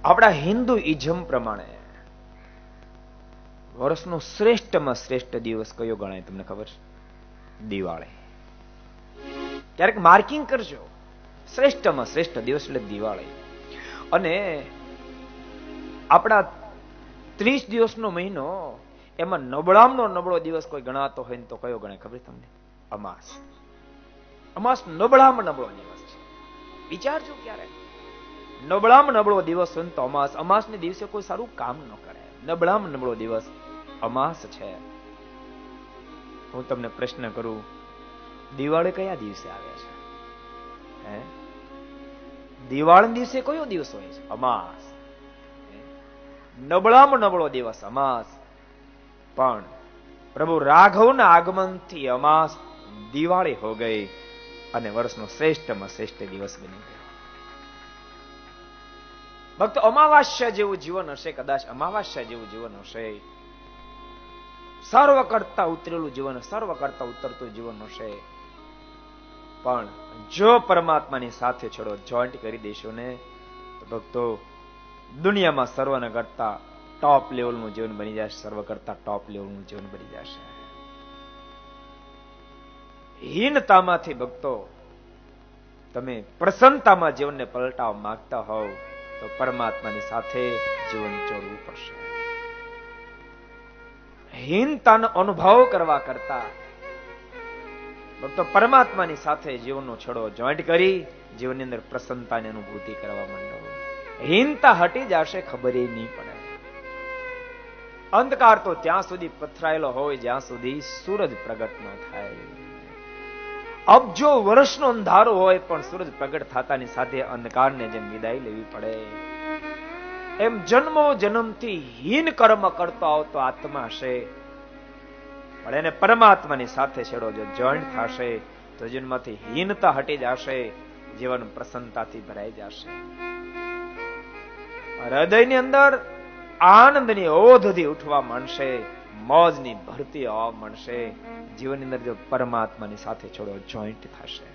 આપણા હિન્દુ ઇઝમ પ્રમાણે વર્ષનો શ્રેષ્ઠમાં શ્રેષ્ઠ દિવસ કયો ગણાય તમને ખબર છે? દિવાળી. ક્યારેક માર્કિંગ કરજો, શ્રેષ્ઠમાં શ્રેષ્ઠ દિવસ એટલે દિવાળી. અને આપણા 30 દિવસનો મહિનો, એમાં નબળામાં નબળો દિવસ કોઈ ગણાતો હોય તો કયો ગણાય ખબર તમને? અમાસ. અમાસ નબળામાં નબળો દિવસ છે. વિચારજો ક્યારે નબળામાં નબળો દિવસ હોય તો અમાસ. અમાસને દિવસે કોઈ સારું કામ ન કરે. નબળામાં નબળો દિવસ અમાસ છે. હું તમને પ્રશ્ન કરું, દિવાળી કયા દિવસે આવે છે? દિવાળી દિવસે કયો દિવસ હોય છે? અમાસ. નબળામાં નબળો દિવસ અમાસ. પણ પ્રભુ રાઘવના આગમનથી અમાસ દિવાળી હો ગઈ અને વર્ષનો શ્રેષ્ઠમાં શ્રેષ્ઠ દિવસ બની ગયો. ભક્તો, અમાવાસ્યા જેવું જીવન હશે, કદાચ અમાવાસ્યા જેવું જીવન હશે, સર્વ કરતા ઉતરેલું જીવન, સર્વ કરતા ઉતરતું જીવન હશે, પણ જો પરમાત્માની સાથે છોડો જોઈન્ટ કરી દેશો ને તો ભક્તો, દુનિયામાં સર્વના કરતા ટોપ લેવલનું જીવન બની જશે. સર્વ કરતા ટોપ લેવલનું જીવન બની જશે. હીનતામાંથી ભક્તો તમે પ્રસન્નતામાં જીવનને પલટાવવા માંગતા હોવ તો પરમાત્માની સાથે જીવન જોડવું પડશે. હીનતાનો અનુભવ કરવા કરતા ભક્તો પરમાત્માની સાથે જીવનનો છડો જોઈન્ટ કરી જીવનની અંદર પ્રસન્નતાની અનુભૂતિ કરવા માંડો. હીનતા હટી જશે, ખબર એ નહીં પડે. અંધકાર તો ત્યાં સુધી પથરાયેલો હોય જ્યાં સુધી સૂરજ પ્રગટ ન થાય. અબજો વર્ષનો અંધારો હોય પણ સૂરજ પ્રગટ થતાની સાથે અંધકારને જેમ વિદાય લેવી પડે, એમ જન્મો જન્મથી હીન કર્મ કરતો આવતો આત્મા હશે, પણ એને પરમાત્માની સાથે છેડો જો જોઈન્ટ થશે તો જીવનમાંથી હીનતા હટી જશે, જીવન પ્રસન્નતાથી ભરાઈ જશે. હૃદયની અંદર આનંદની ઓધથી ઉઠવા માંડશે, મોજની ભરતી આવવા માંડશે. જીવનની અંદર જો પરમાત્માની સાથે છોડો જોઈન્ટ થશે.